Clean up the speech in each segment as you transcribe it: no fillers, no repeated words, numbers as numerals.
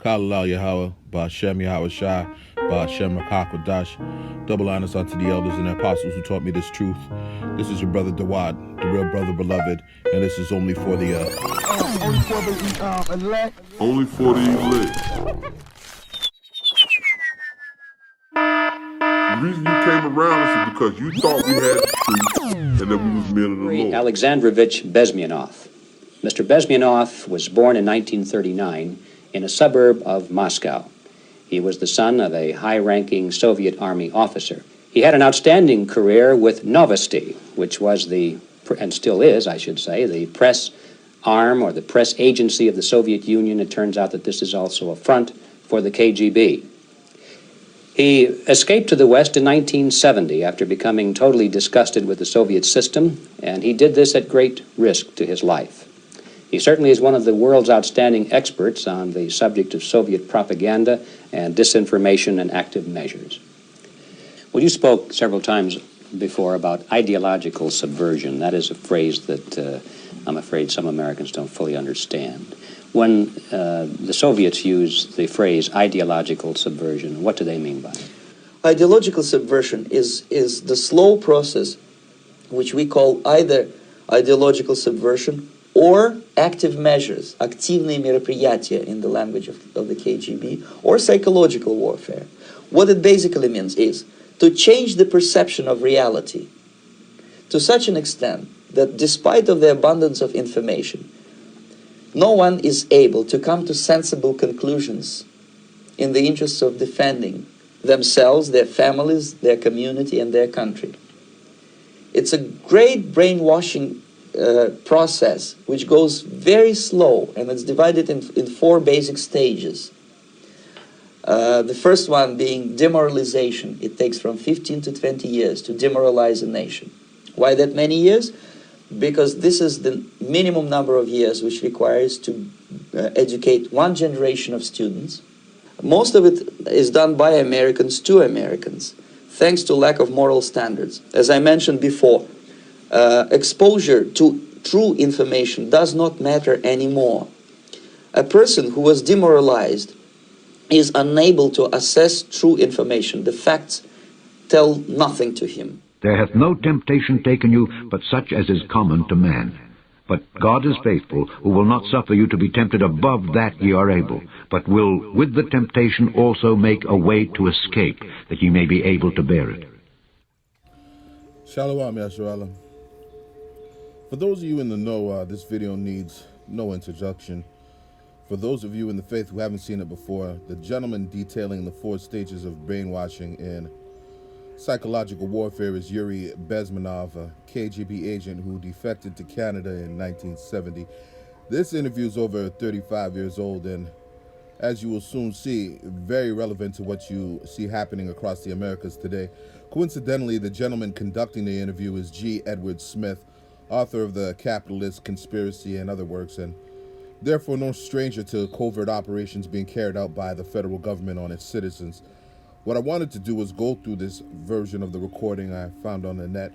Kalal Yahweh, Ba'ashem Yahweh Shai, Ba'ashem Rakakwadash. Double honors unto the elders and the apostles who taught me this truth. This is your brother Dawad, the real brother beloved, and this is only for the elect. Only for the elect. The reason you came around is because you thought we had the truth and that we was men of the Lord. Alexandrovich Bezmenov. Mr. Bezmenov was born in 1939 in a suburb of Moscow. He was the son of a high-ranking Soviet Army officer. He had an outstanding career with Novosti, which was the, and still is, I should say, the press arm or the press agency of the Soviet Union. It turns out that this is also a front for the KGB. He escaped to the West in 1970 after becoming totally disgusted with the Soviet system, and he did this at great risk to his life. He certainly is one of the world's outstanding experts on the subject of Soviet propaganda and disinformation and active measures. Well, you spoke several times before about ideological subversion. That is a phrase that I'm afraid some Americans don't fully understand. When the Soviets use the phrase ideological subversion, what do they mean by it? Ideological subversion is the slow process which we call either ideological subversion or active measures, активные мероприятия in the language of the KGB, or psychological warfare. What it basically means is to change the perception of reality to such an extent that despite of the abundance of information, no one is able to come to sensible conclusions in the interests of defending themselves, their families, their community, and their country. It's a great brainwashing process which goes very slow, and it's divided in four basic stages. The first one being demoralization. It takes from 15 to 20 years to demoralize a nation. Why that many years? Because this is the minimum number of years which requires to educate one generation of students. Most of it is done by Americans to Americans, thanks to lack of moral standards. As I mentioned before, exposure to true information does not matter anymore. A person who was demoralized is unable to assess true information. The facts tell nothing to him. There hath no temptation taken you, but such as is common to man. But God is faithful, who will not suffer you to be tempted above that ye are able, but will with the temptation also make a way to escape, that ye may be able to bear it. Shalom, Yasharallah. For those of you in the know, this video needs no introduction. For those of you in the faith who haven't seen it before, the gentleman detailing the 4 stages of brainwashing in psychological warfare is Yuri Bezmenov, a KGB agent who defected to Canada in 1970. This interview is over 35 years old and, as you will soon see, very relevant to what you see happening across the Americas today. Coincidentally, the gentleman conducting the interview is G. Edward Smith, author of The Capitalist Conspiracy and other works, and therefore no stranger to covert operations being carried out by the federal government on its citizens. What I wanted to do was go through this version of the recording I found on the net,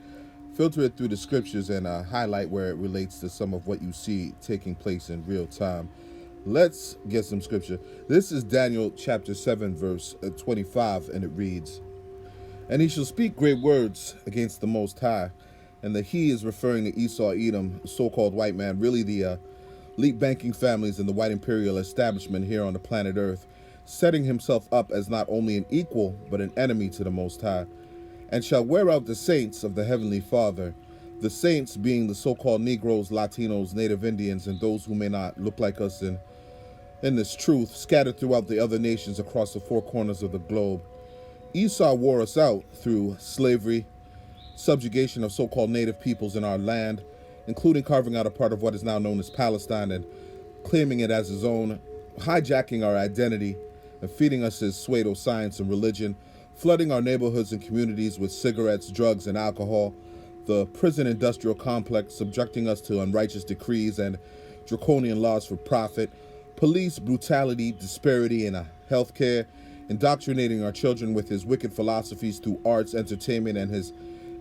filter it through the scriptures, and highlight where it relates to some of what you see taking place in real time. Let's get some scripture. This is Daniel chapter 7, verse 25, and it reads, "And he shall speak great words against the Most High." And the he is referring to Esau, Edom, so-called white man, really the elite banking families and the white imperial establishment here on the planet Earth, setting himself up as not only an equal, but an enemy to the Most High, and shall wear out the saints of the Heavenly Father, the saints being the so-called Negroes, Latinos, Native Indians, and those who may not look like us in this truth, scattered throughout the other nations across the 4 corners of the globe. Esau wore us out through slavery, subjugation of so-called native peoples in our land, including carving out a part of what is now known as Palestine and claiming it as his own, hijacking our identity, and feeding us his pseudo-science and religion, flooding our neighborhoods and communities with cigarettes, drugs, and alcohol, the prison industrial complex subjecting us to unrighteous decrees and draconian laws for profit, police brutality, disparity in healthcare, indoctrinating our children with his wicked philosophies through arts, entertainment, and his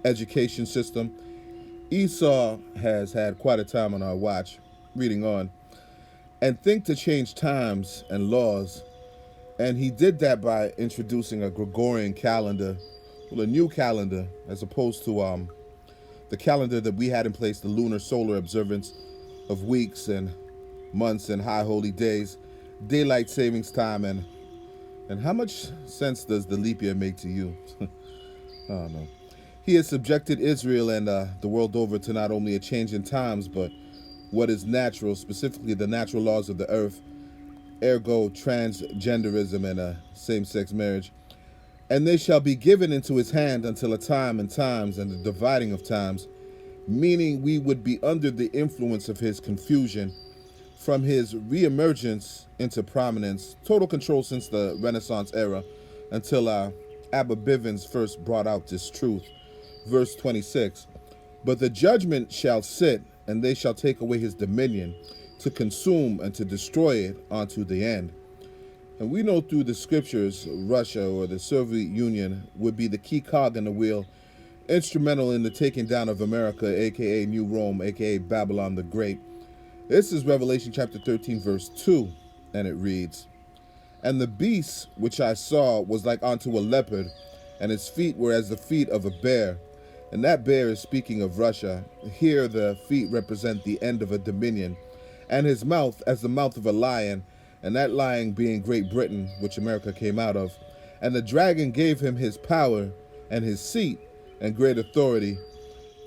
education system. Esau has had quite a time on our watch. Reading on. And think to change times and laws And he did that by introducing a Gregorian calendar, well, a new calendar, as opposed to the calendar that we had in place, the lunar solar observance of weeks and months and high holy days, daylight savings time, and how much sense does the leap year make to you? I don't know. He has subjected Israel and the world over to not only a change in times, but what is natural, specifically the natural laws of the earth, ergo transgenderism and same-sex marriage. And they shall be given into his hand until a time and times and the dividing of times, meaning we would be under the influence of his confusion from his reemergence into prominence, total control since the Renaissance era, until Abba Bivens first brought out this truth. Verse 26, but the judgment shall sit, and they shall take away his dominion, to consume and to destroy it unto the end. And we know through the scriptures, Russia or the Soviet Union would be the key cog in the wheel, instrumental in the taking down of America, aka New Rome, aka Babylon the Great. This is Revelation chapter 13, verse 2, and it reads, and the beast which I saw was like unto a leopard, and its feet were as the feet of a bear. And that bear is speaking of Russia. Here the feet represent the end of a dominion, and his mouth as the mouth of a lion, and that lion being Great Britain, which America came out of. And the dragon gave him his power and his seat and great authority.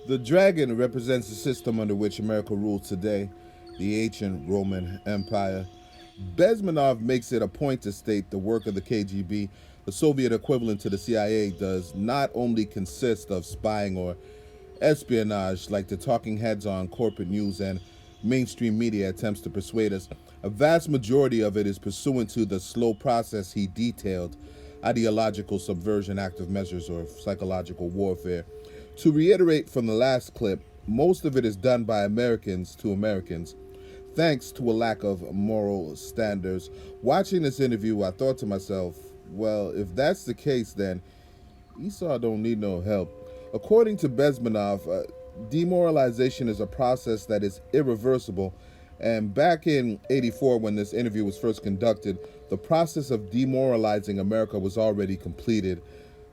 The dragon represents the system under which America rules today, the ancient Roman Empire. Bezmenov makes it a point to state the work of the KGB, the Soviet equivalent to the CIA, does not only consist of spying or espionage like the talking heads on corporate news and mainstream media attempts to persuade us. A vast majority of it is pursuant to the slow process he detailed, ideological subversion, active measures, or psychological warfare. To reiterate from the last clip, most of it is done by Americans to Americans, thanks to a lack of moral standards. Watching this interview, I thought to myself, well, if that's the case, then Esau don't need no help. According to Bezmenov, demoralization is a process that is irreversible. And back in '84, when this interview was first conducted, the process of demoralizing America was already completed.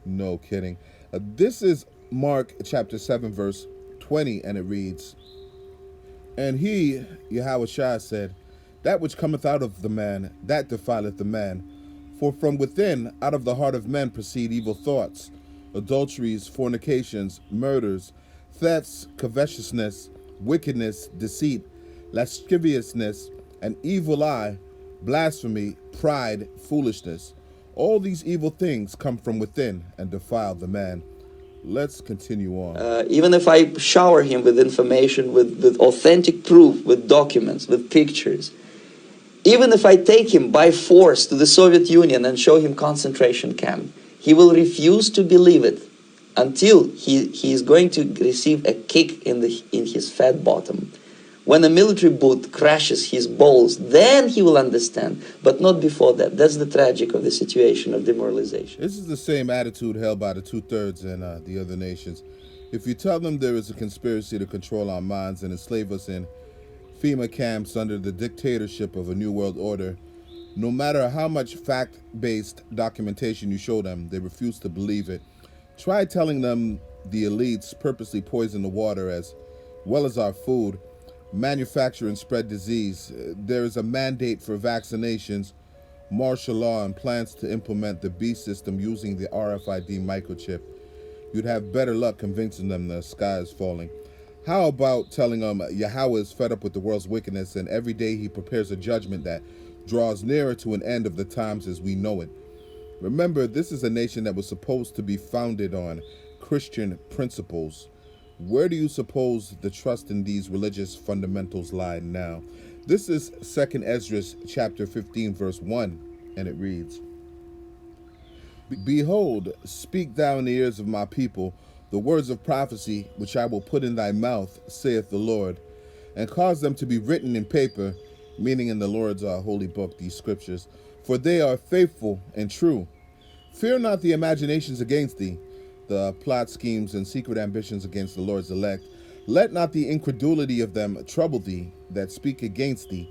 No kidding. This is Mark chapter 7, verse 20, and it reads, and he, Yahushua, said, that which cometh out of the man, that defileth the man. For from within, out of the heart of men, proceed evil thoughts, adulteries, fornications, murders, thefts, covetousness, wickedness, deceit, lasciviousness, an evil eye, blasphemy, pride, foolishness. All these evil things come from within and defile the man. Let's continue on. Even if I shower him with information, with authentic proof, with documents, with pictures, even if I take him by force to the Soviet Union and show him concentration camp, he will refuse to believe it until he is going to receive a kick in his fat bottom. When a military boot crashes his balls, then he will understand, but not before that. That's the tragic of the situation of demoralization. This is the same attitude held by the two-thirds and the other nations. If you tell them there is a conspiracy to control our minds and enslave us in FEMA camps under the dictatorship of a new world order, no matter how much fact-based documentation you show them, they refuse to believe it. Try telling them the elites purposely poison the water as well as our food, manufacture and spread disease. There is a mandate for vaccinations, martial law, and plans to implement the beast system using the RFID microchip. You'd have better luck convincing them the sky is falling. How about telling them Yahweh is fed up with the world's wickedness and every day he prepares a judgment that draws nearer to an end of the times as we know it. Remember, this is a nation that was supposed to be founded on Christian principles. Where do you suppose the trust in these religious fundamentals lie now? This is 2 Ezra chapter 15, verse 1, and it reads, behold, speak thou in the ears of my people the words of prophecy which I will put in thy mouth, saith the Lord, and cause them to be written in paper, meaning in the Lord's holy book, these scriptures, for they are faithful and true. Fear not the imaginations against thee, the plot schemes and secret ambitions against the Lord's elect. Let not the incredulity of them trouble thee that speak against thee,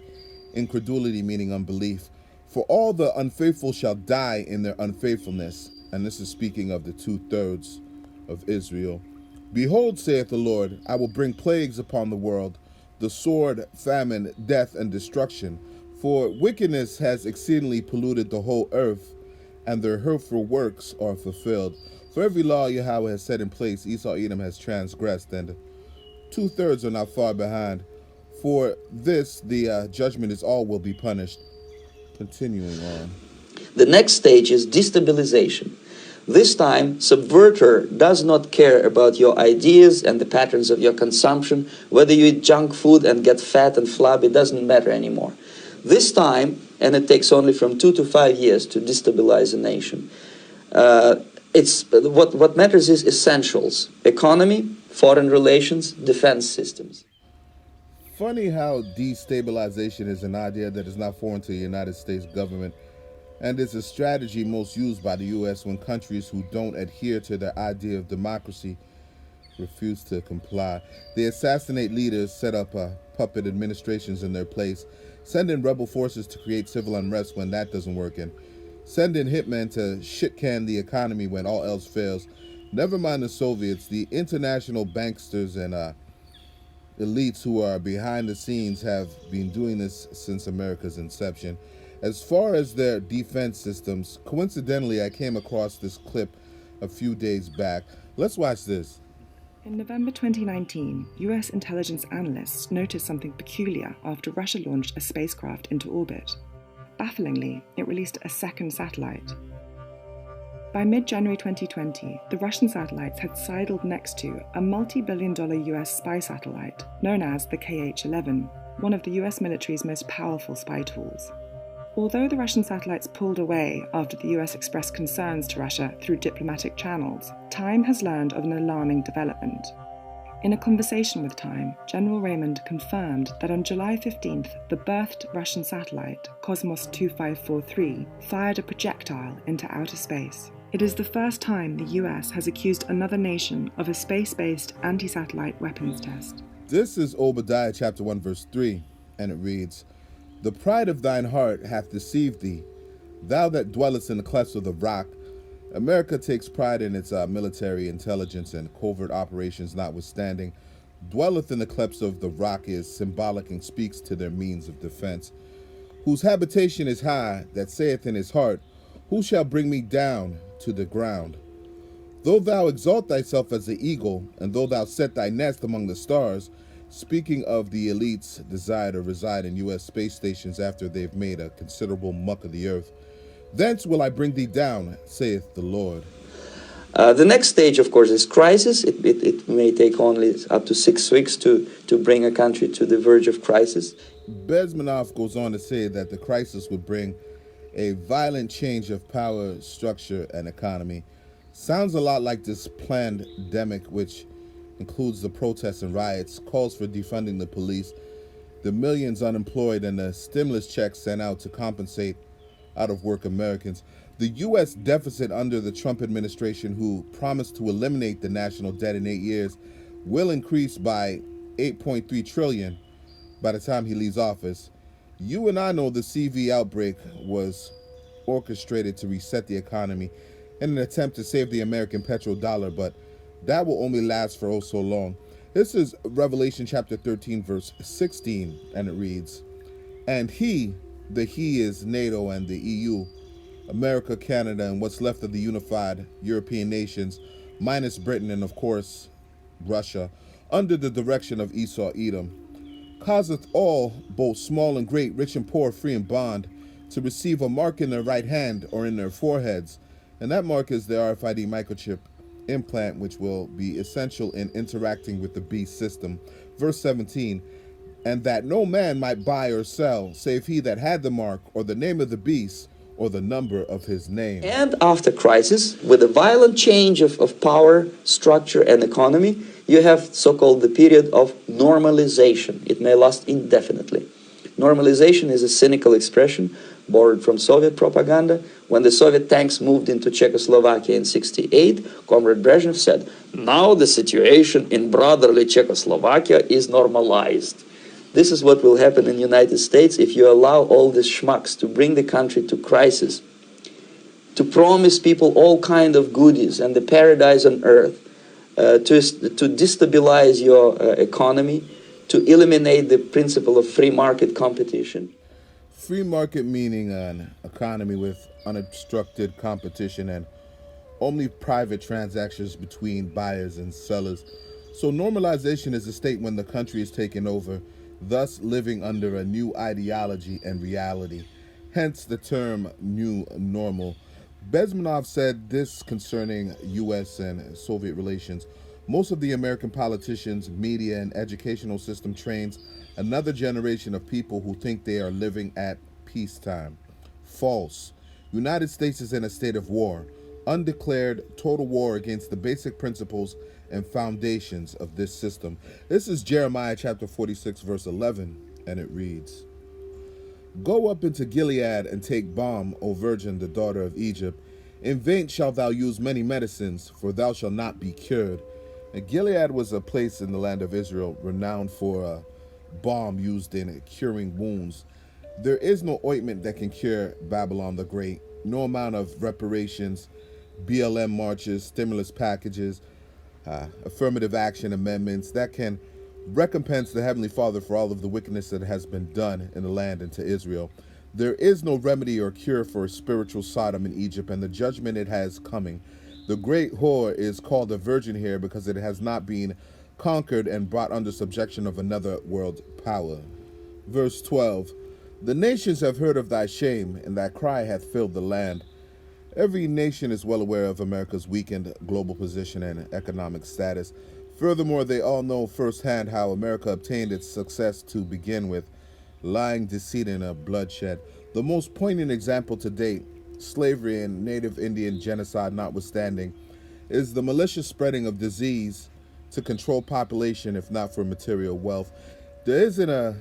incredulity meaning unbelief. For all the unfaithful shall die in their unfaithfulness. And this is speaking of the 2/3 of Israel. Behold, saith the Lord, I will bring plagues upon the world, the sword, famine, death, and destruction. For wickedness has exceedingly polluted the whole earth, and their hurtful works are fulfilled. For every law Yahweh has set in place, Esau Edom has transgressed, and 2/3 are not far behind. For this, the judgment is all will be punished. Continuing on. The next stage is destabilization. This time, subverter does not care about your ideas and the patterns of your consumption. Whether you eat junk food and get fat and flabby, doesn't matter anymore. This time, and it takes only from 2 to 5 years to destabilize a nation, what matters is essentials: economy, foreign relations, defense systems. Funny how destabilization is an idea that is not foreign to the United States government, and is a strategy most used by the U.S. when countries who don't adhere to their idea of democracy refuse to comply. They assassinate leaders, set up puppet administrations in their place, send in rebel forces to create civil unrest when that doesn't work, and send in hitmen to shit-can the economy when all else fails. Never mind the Soviets, the international banksters and elites who are behind the scenes have been doing this since America's inception. As far as their defense systems, coincidentally, I came across this clip a few days back. Let's watch this. In November 2019, US intelligence analysts noticed something peculiar after Russia launched a spacecraft into orbit. Bafflingly, it released a second satellite. By mid-January 2020, the Russian satellites had sidled next to a multi-billion-dollar US spy satellite known as the KH-11, one of the US military's most powerful spy tools. Although the Russian satellites pulled away after the US expressed concerns to Russia through diplomatic channels, Time has learned of an alarming development. In a conversation with Time, General Raymond confirmed that on July 15th, the berthed Russian satellite, Cosmos 2543, fired a projectile into outer space. It is the first time the US has accused another nation of a space-based anti-satellite weapons test. This is Obadiah chapter 1 verse 3, and it reads, The pride of thine heart hath deceived thee, thou that dwellest in the clefts of the rock. America takes pride in its military intelligence and covert operations notwithstanding. Dwelleth in the clefts of the rock is symbolic and speaks to their means of defense. Whose habitation is high, that saith in his heart, Who shall bring me down to the ground? Though thou exalt thyself as the eagle, and though thou set thy nest among the stars, speaking of the elites' desire to reside in U.S. space stations after they've made a considerable muck of the earth, thence will I bring thee down, saith the Lord. The next stage, of course, is crisis. It may take only up to 6 weeks to bring a country to the verge of crisis. Bezmenov goes on to say that the crisis would bring a violent change of power, structure, and economy. Sounds a lot like this plandemic, which includes the protests and riots, calls for defunding the police, the millions unemployed, and the stimulus checks sent out to compensate out-of-work Americans. The U.S. deficit under the Trump administration, who promised to eliminate the national debt in 8 years, will increase by $8.3 trillion by the time he leaves office. You and I know the CV outbreak was orchestrated to reset the economy in an attempt to save the American petrodollar, but that will only last for oh so long. This is Revelation chapter 13, verse 16, and it reads, And he, the he is NATO and the EU, America, Canada, and what's left of the unified European nations, minus Britain and, of course, Russia, under the direction of Esau Edom, causeth all, both small and great, rich and poor, free and bond, to receive a mark in their right hand or in their foreheads, and that mark is the RFID microchip implant, which will be essential in interacting with the beast system. Verse 17, And that no man might buy or sell, save he that had the mark, or the name of the beast, or the number of his name. And after crisis, with a violent change of power, structure, and economy, you have so-called the period of normalization. It may last indefinitely. Normalization is a cynical expression borrowed from Soviet propaganda. When the Soviet tanks moved into Czechoslovakia in '68, Comrade Brezhnev said, now the situation in brotherly Czechoslovakia is normalized. This is what will happen in the United States if you allow all these schmucks to bring the country to crisis, to promise people all kind of goodies and the paradise on earth, to destabilize your economy, to eliminate the principle of free market competition. Free market meaning an economy with unobstructed competition and only private transactions between buyers and sellers. So normalization is a state when the country is taken over, thus living under a new ideology and reality. Hence the term new normal. Bezmenov said this concerning U.S. and Soviet relations. Most of the American politicians, media, and educational system trains another generation of people who think they are living at peacetime. False. United States is in a state of war, undeclared total war against the basic principles and foundations of this system. This is Jeremiah chapter 46, verse 11, and it reads, Go up into Gilead and take balm, O virgin, the daughter of Egypt. In vain shalt thou use many medicines, for thou shalt not be cured. And Gilead was a place in the land of Israel renowned for a balm used in curing wounds. There is no ointment that can cure Babylon the Great. No amount of reparations, BLM marches, stimulus packages, affirmative action amendments that can recompense the Heavenly Father for all of the wickedness that has been done in the land and to Israel. There is no remedy or cure for spiritual Sodom in Egypt and the judgment it has coming. The great whore is called a virgin here because it has not been conquered and brought under subjection of another world power. Verse 12, The nations have heard of thy shame, and thy cry hath filled the land. Every nation is well aware of America's weakened global position and economic status. Furthermore, they all know firsthand how America obtained its success to begin with, lying, deceit, and bloodshed. The most poignant example to date, slavery and native Indian genocide notwithstanding, is the malicious spreading of disease to control population, if not for material wealth. There isn't a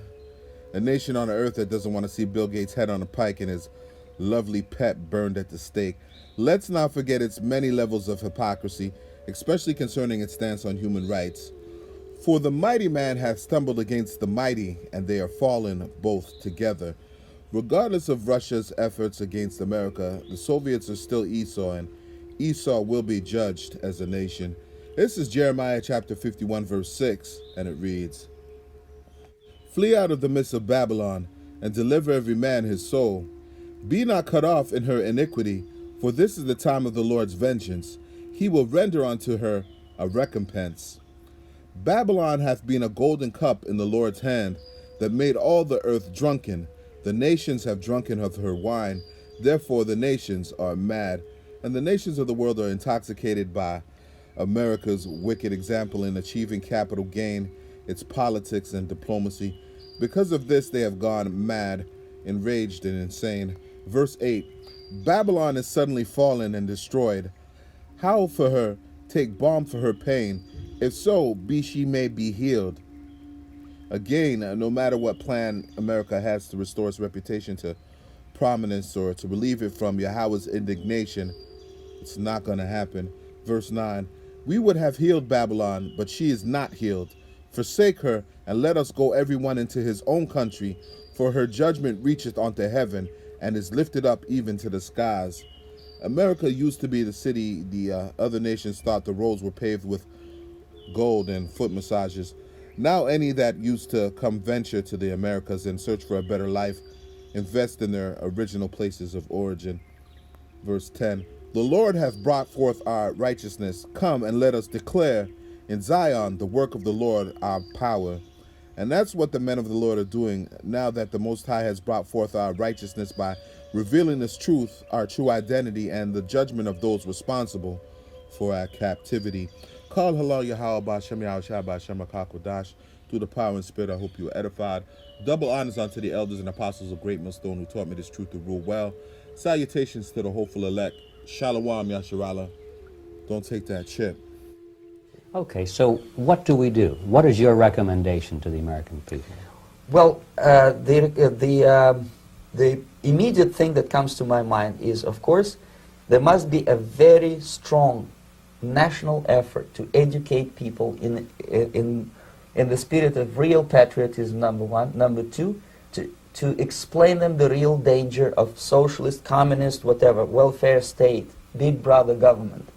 nation on earth that doesn't want to see Bill Gates' head on a pike and his lovely pet burned at the stake. Let's not forget its many levels of hypocrisy, especially concerning its stance on human rights. For the mighty man hath stumbled against the mighty, and they are fallen both together. Regardless of Russia's efforts against America, the Soviets are still Esau, and Esau will be judged as a nation. This is Jeremiah chapter 51, verse 6, and it reads, Flee out of the midst of Babylon, and deliver every man his soul. Be not cut off in her iniquity, for this is the time of the Lord's vengeance. He will render unto her a recompense. Babylon hath been a golden cup in the Lord's hand, that made all the earth drunken. The nations have drunken of her wine, therefore the nations are mad. And the nations of the world are intoxicated by America's wicked example in achieving capital gain, its politics and diplomacy. Because of this they have gone mad, enraged and insane. Verse 8, Babylon is suddenly fallen and destroyed. Howl for her, take balm for her pain. If so, be she may be healed. Again, no matter what plan America has to restore its reputation to prominence or to relieve it from Yahweh's indignation, it's not going to happen. Verse 9, We would have healed Babylon, but she is not healed. Forsake her, and let us go every one into his own country, for her judgment reacheth unto heaven, and is lifted up even to the skies. America used to be the city the other nations thought the roads were paved with gold and foot massages. Now any that used to come venture to the Americas in search for a better life invest in their original places of origin. Verse 10, The Lord hath brought forth our righteousness. Come and let us declare in Zion the work of the Lord, our power. And that's what the men of the Lord are doing now that the Most High has brought forth our righteousness by revealing this truth, our true identity, and the judgment of those responsible for our captivity. Call halal Yahweh B'Shem Yahushua B'Shem HaKakodash. Through the power and spirit, I hope you are edified. Double honors unto the elders and apostles of Great Millstone who taught me this truth to rule well. Salutations to the hopeful elect. Shalom Yasharala. Don't take that chip. Okay, so what do we do? What is your recommendation to the American people? Well, the immediate thing that comes to my mind is, of course, there must be a very strong national effort to educate people in in the spirit of real patriotism, number one. Number two, to explain them the real danger of socialist, communist, whatever, welfare state, big brother government.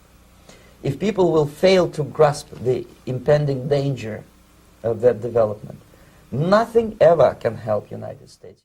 If people will fail to grasp the impending danger of that development, nothing ever can help United States.